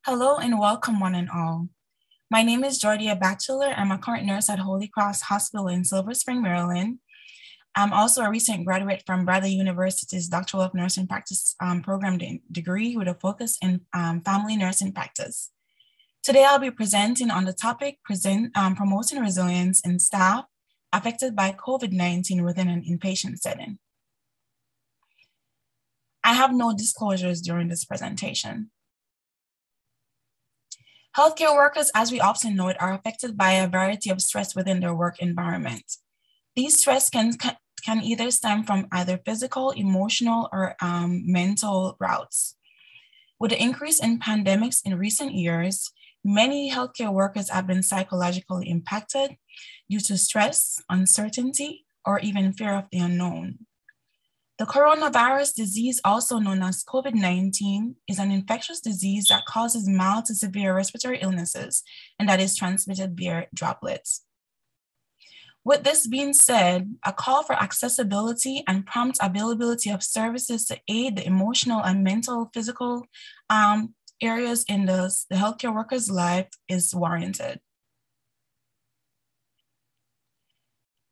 Hello and welcome one and all. My name is Jordia Batchelor. I'm a current nurse at Holy Cross Hospital in Silver Spring, Maryland. I'm also a recent graduate from Bradley University's Doctoral of Nursing Practice program degree with a focus in family nursing practice. Today, I'll be presenting on the topic promoting resilience in staff affected by COVID-19 within an inpatient setting. I have no disclosures during this presentation. Healthcare workers, as we often know it, are affected by a variety of stress within their work environment. These stress can either stem from either physical, emotional, or mental routes. With the increase in pandemics in recent years, many healthcare workers have been psychologically impacted due to stress, uncertainty, or even fear of the unknown. The coronavirus disease, also known as COVID-19, is an infectious disease that causes mild to severe respiratory illnesses and that is transmitted via droplets. With this being said, a call for accessibility and prompt availability of services to aid the emotional and mental, physical areas in the healthcare worker's life is warranted.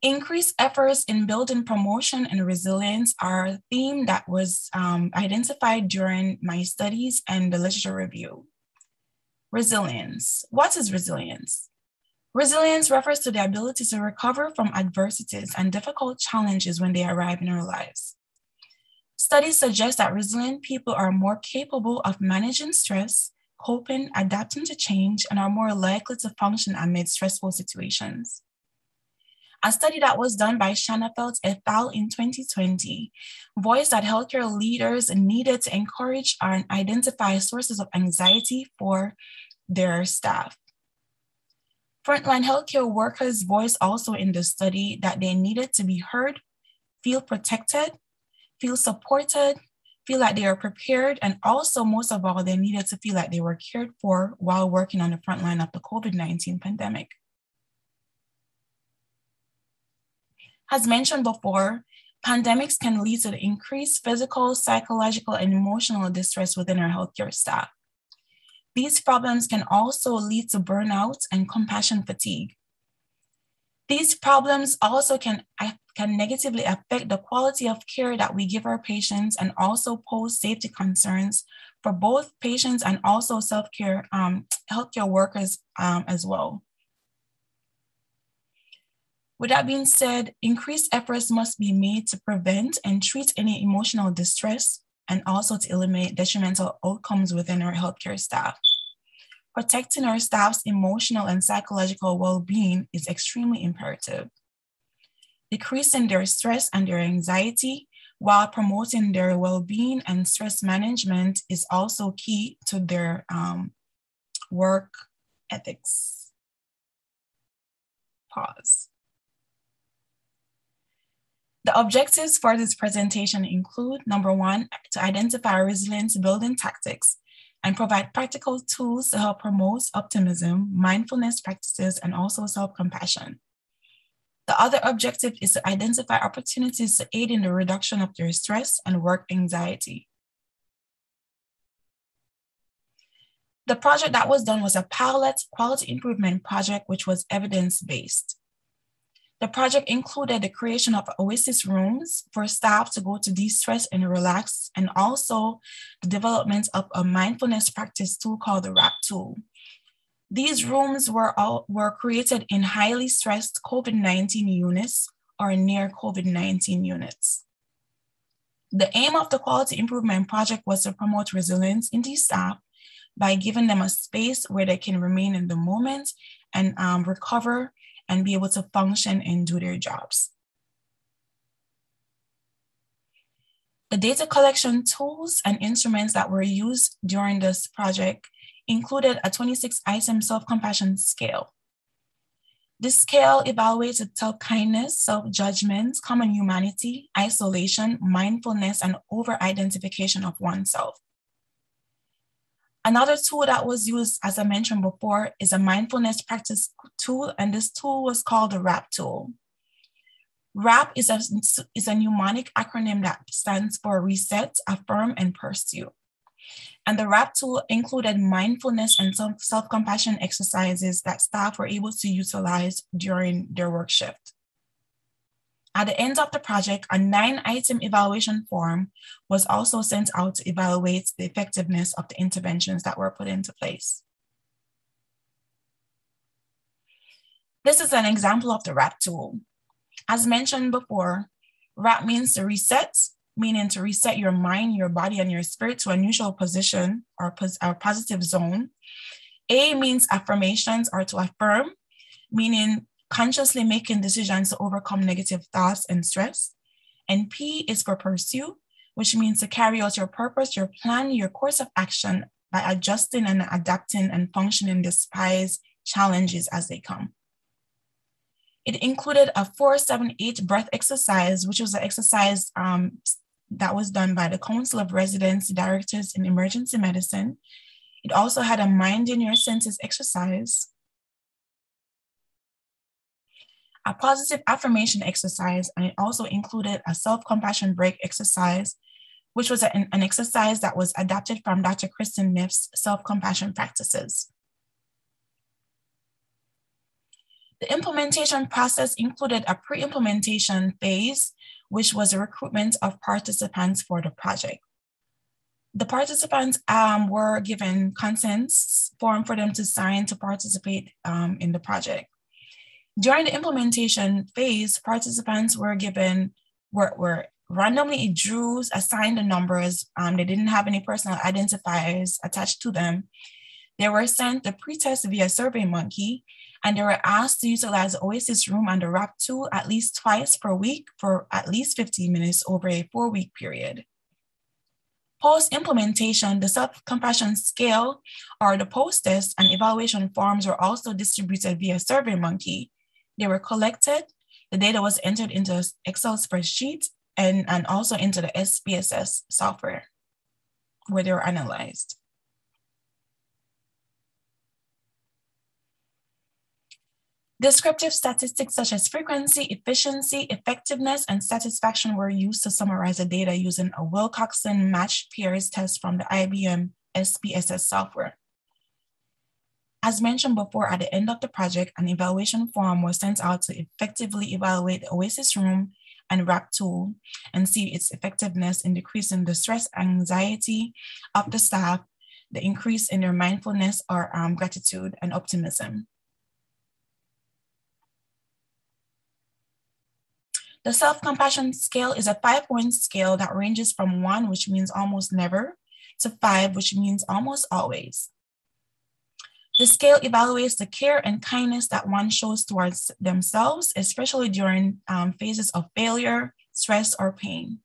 Increased efforts in building promotion and resilience are a theme that was identified during my studies and the literature review. Resilience. What is resilience? Resilience refers to the ability to recover from adversities and difficult challenges when they arrive in our lives. Studies suggest that resilient people are more capable of managing stress, coping, adapting to change, and are more likely to function amid stressful situations. A study that was done by Shanafelt et al. In 2020 voiced that healthcare leaders needed to encourage and identify sources of anxiety for their staff. Frontline healthcare workers voiced also in the study that they needed to be heard, feel protected, feel supported, feel like they are prepared, and also, most of all, they needed to feel like they were cared for while working on the front line of the COVID-19 pandemic. As mentioned before, pandemics can lead to the increased physical, psychological, and emotional distress within our healthcare staff. These problems can also lead to burnout and compassion fatigue. These problems also can negatively affect the quality of care that we give our patients and also pose safety concerns for both patients and also healthcare workers as well. With that being said, increased efforts must be made to prevent and treat any emotional distress and also to eliminate detrimental outcomes within our healthcare staff. Protecting our staff's emotional and psychological well-being is extremely imperative. Decreasing their stress and their anxiety while promoting their well-being and stress management is also key to their work ethics. Pause. The objectives for this presentation include, number one, to identify resilience building tactics and provide practical tools to help promote optimism, mindfulness practices, and also self-compassion. The other objective is to identify opportunities to aid in the reduction of their stress and work anxiety. The project that was done was a pilot quality improvement project, which was evidence-based. The project included the creation of oasis rooms for staff to go to de-stress and relax, and also the development of a mindfulness practice tool called the RAP tool. These rooms were created in highly stressed COVID-19 units or near COVID-19 units. The aim of the quality improvement project was to promote resilience in these staff by giving them a space where they can remain in the moment and recover and be able to function and do their jobs. The data collection tools and instruments that were used during this project included a 26-item self-compassion scale. This scale evaluated self-kindness, self-judgment, common humanity, isolation, mindfulness, and over-identification of oneself. Another tool that was used, as I mentioned before, is a mindfulness practice tool, and this tool was called the RAP tool. RAP is a mnemonic acronym that stands for Reset, Affirm, and Pursue. And the RAP tool included mindfulness and self-compassion exercises that staff were able to utilize during their work shift. At the end of the project, a 9-item evaluation form was also sent out to evaluate the effectiveness of the interventions that were put into place. This is an example of the RAP tool. As mentioned before, RAP means to reset, meaning to reset your mind, your body, and your spirit to a neutral position or positive zone. A means affirmations or to affirm, meaning consciously making decisions to overcome negative thoughts and stress. And P is for pursue, which means to carry out your purpose, your plan, your course of action by adjusting and adapting and functioning despite challenges as they come. It included a 4-7-8 breath exercise, which was an exercise that was done by the Council of Residency Directors in Emergency Medicine. It also had a mind in your senses exercise, a positive affirmation exercise, and it also included a self-compassion break exercise, which was an exercise that was adapted from Dr. Kristen Neff's self-compassion practices. The implementation process included a pre-implementation phase, which was a recruitment of participants for the project. The participants were given consents form for them to sign to participate in the project. During the implementation phase, participants were randomly drew, assigned the numbers. They didn't have any personal identifiers attached to them. They were sent the pretest via SurveyMonkey, and they were asked to utilize the Oasis Room and the RAP tool at least twice per week for at least 15 minutes over a 4-week period. Post-implementation, the self-compassion scale or the post-test and evaluation forms were also distributed via SurveyMonkey. They were collected, the data was entered into an Excel spreadsheet and also into the SPSS software where they were analyzed. Descriptive statistics such as frequency, efficiency, effectiveness, and satisfaction were used to summarize the data using a Wilcoxon matched pairs test from the IBM SPSS software. As mentioned before, at the end of the project, an evaluation form was sent out to effectively evaluate the Oasis Room and RAP tool and see its effectiveness in decreasing the stress, anxiety of the staff, the increase in their mindfulness or gratitude and optimism. The self-compassion scale is a 5-point scale that ranges from 1, which means almost never, to 5, which means almost always. The scale evaluates the care and kindness that one shows towards themselves, especially during phases of failure, stress, or pain.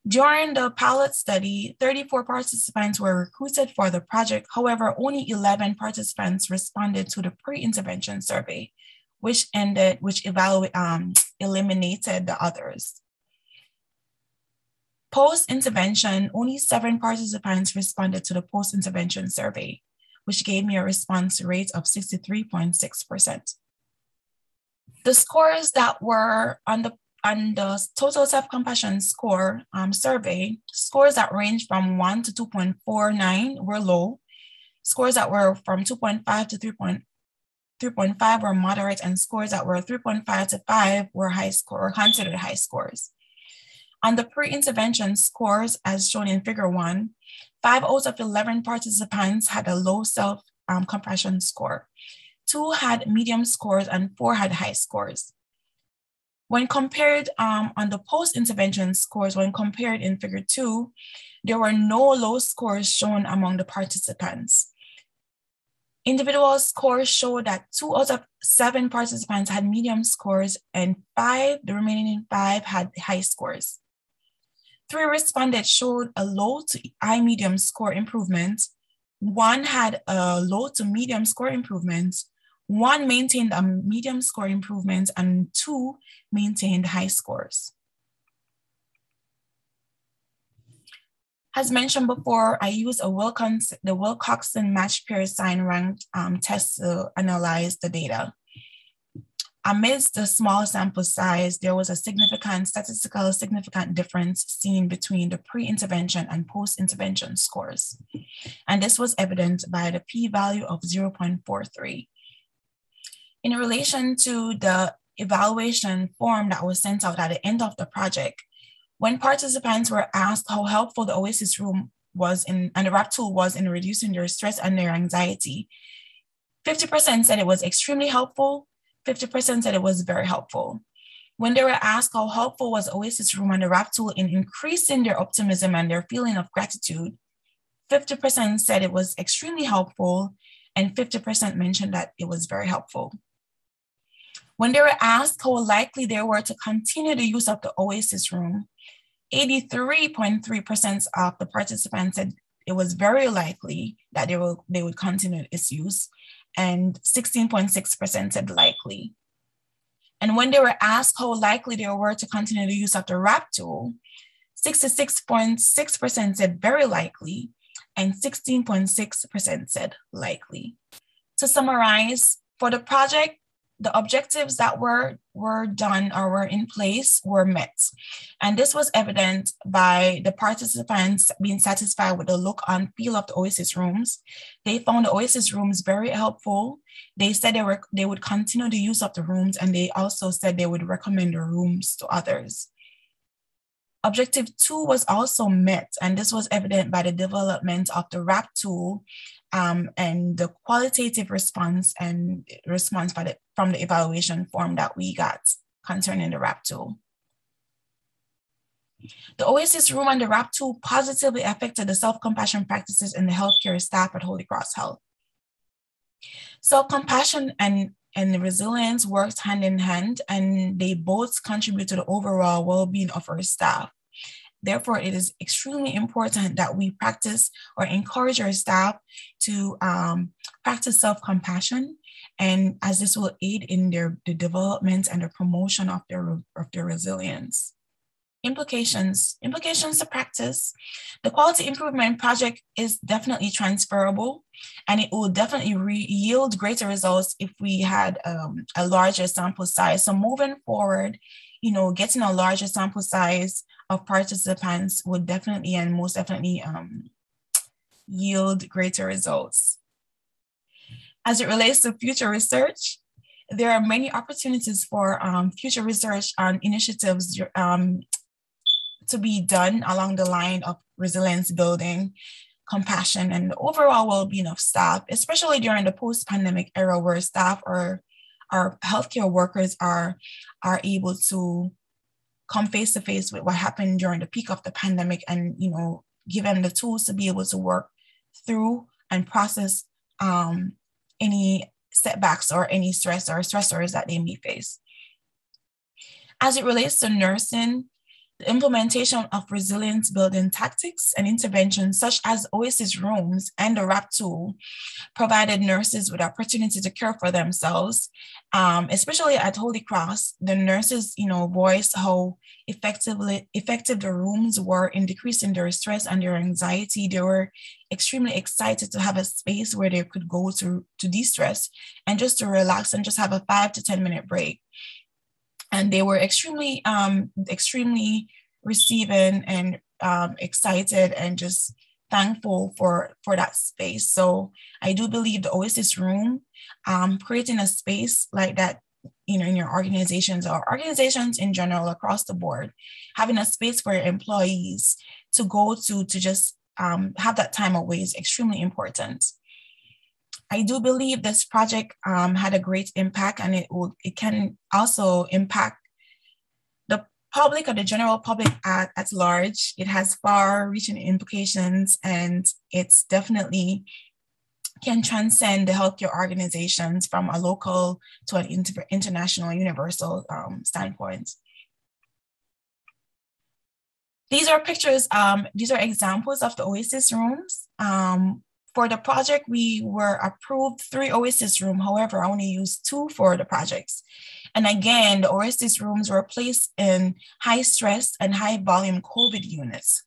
During the pilot study, 34 participants were recruited for the project. However, only 11 participants responded to the pre-intervention survey, which eliminated the others. Post-intervention, only 7 participants responded to the post-intervention survey, which gave me a response rate of 63.6%. The scores that were on the total self-compassion score survey, scores that range from 1 to 2.49 were low. Scores that were from 2.5 to 3.5 were moderate, and scores that were 3.5 to 5 were high score or considered high scores. On the pre-intervention scores, as shown in figure 1, 5 out of 11 participants had a low self-compassion score. 2 had medium scores and 4 had high scores. When compared on the post-intervention scores, when compared in figure 2, there were no low scores shown among the participants. Individual scores show that 2 out of 7 participants had medium scores and the remaining 5 had high scores. 3 respondents showed a low to high medium score improvement. 1 had a low to medium score improvement. 1 maintained a medium score improvement, and 2 maintained high scores. As mentioned before, I used the Wilcoxon matched pair sign rank test to analyze the data. Amidst the small sample size, there was a statistically significant difference seen between the pre-intervention and post-intervention scores. And this was evident by the p-value of 0.43. In relation to the evaluation form that was sent out at the end of the project, when participants were asked how helpful the OASIS room was and the RAP tool was in reducing their stress and their anxiety, 50% said it was extremely helpful, 50% said it was very helpful. When they were asked how helpful was OASIS room and the RAP tool in increasing their optimism and their feeling of gratitude, 50% said it was extremely helpful and 50% mentioned that it was very helpful. When they were asked how likely they were to continue the use of the OASIS room, 83.3% of the participants said it was very likely that they would continue its use, and 16.6% said likely. And when they were asked how likely they were to continue the use of the RAP tool, 66.6% said very likely, and 16.6% said likely. To summarize, for the project, the objectives that were done or were in place were met. And this was evident by the participants being satisfied with the look and feel of the OASIS rooms. They found the OASIS rooms very helpful. They said they would continue the use of the rooms, and they also said they would recommend the rooms to others. Objective 2 was also met, and this was evident by the development of the RAP tool and the qualitative response from the evaluation form that we got concerning the RAP tool. The OASIS room and the RAP tool positively affected the self-compassion practices in the healthcare staff at Holy Cross Health. Self-compassion and resilience worked hand in hand, and they both contribute to the overall well-being of our staff. Therefore, it is extremely important that we practice or encourage our staff to practice self-compassion, and as this will aid in the development and the promotion of their resilience. Implications to practice. The quality improvement project is definitely transferable, and it will definitely yield greater results if we had a larger sample size. So moving forward, getting a larger sample size of participants would definitely and most definitely yield greater results. As it relates to future research, there are many opportunities for future research on initiatives to be done along the line of resilience building, compassion, and the overall well-being of staff, especially during the post-pandemic era where staff or our healthcare workers are able to come face to face with what happened during the peak of the pandemic, and give them the tools to be able to work through and process any setbacks or any stress or stressors that they may face. As it relates to nursing, the implementation of resilience building tactics and interventions such as OASIS rooms and the RAP tool provided nurses with opportunity to care for themselves, especially at Holy Cross. The nurses, voiced how effective the rooms were in decreasing their stress and their anxiety. They were extremely excited to have a space where they could go to de-stress and just to relax and just have a 5 to 10 minute break. And they were extremely receiving and excited and just thankful for that space. So I do believe the OASIS room, creating a space like that, in your organizations or organizations in general across the board, having a space for your employees to go to just have that time away is extremely important. I do believe this project had a great impact, and it can also impact the public or the general public at large. It has far-reaching implications, and it's definitely can transcend the healthcare organizations from a local to an international, universal standpoint. These are pictures, these are examples of the OASIS rooms. For the project, we were approved 3 OASIS rooms. However, I only used 2 for the projects. And again, the OASIS rooms were placed in high stress and high volume COVID units.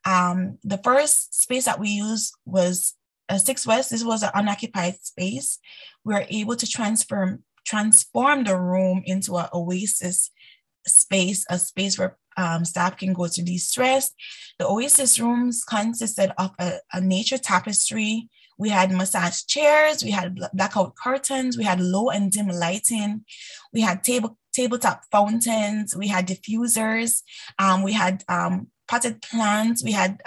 The first space that we used was 6 West. This was an unoccupied space. We were able to transfer transformed the room into an oasis space, a space where staff can go to de-stress. The oasis rooms consisted of a nature tapestry. We had massage chairs, we had blackout curtains, we had low and dim lighting, we had tabletop fountains, we had diffusers, we had potted plants, we had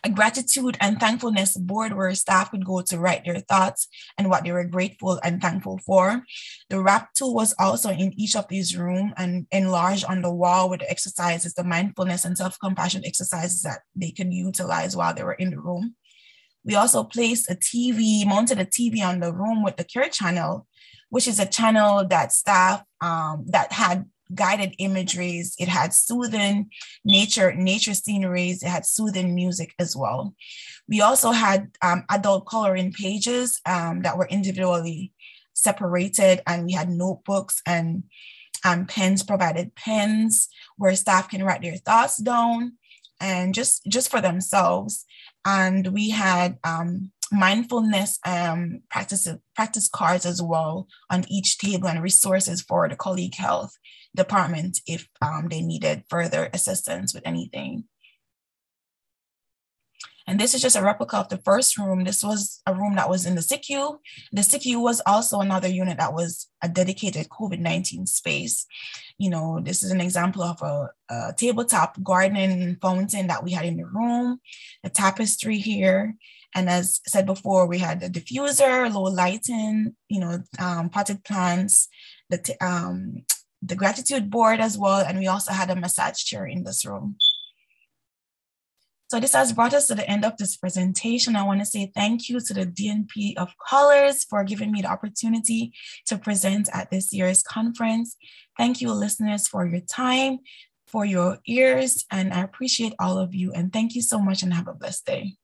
a gratitude and thankfulness board where staff would go to write their thoughts and what they were grateful and thankful for. The rap tool was also in each of these rooms and enlarged on the wall with the exercises, the mindfulness and self-compassion exercises that they could utilize while they were in the room. We also placed mounted a TV on the room with the Care Channel, which is a channel that staff that had guided imageries. It had soothing nature sceneries. It had soothing music as well. We also had adult coloring pages that were individually separated, and we had notebooks and pens, provided pens where staff can write their thoughts down and just for themselves. And we had mindfulness practice cards as well on each table, and resources for the colleague health department if they needed further assistance with anything. And this is just a replica of the first room. This was a room that was in the SICU. The SICU was also another unit that was a dedicated COVID-19 space. You know, this is an example of a tabletop gardening fountain that we had in the room, the tapestry here. And as said before, we had the diffuser, low lighting, you know, potted plants, the gratitude board as well. And we also had a massage chair in this room. So this has brought us to the end of this presentation. I want to say thank you to the DNP of Colors for giving me the opportunity to present at this year's conference. Thank you, listeners, for your time, for your ears, and I appreciate all of you. And thank you so much and have a blessed day.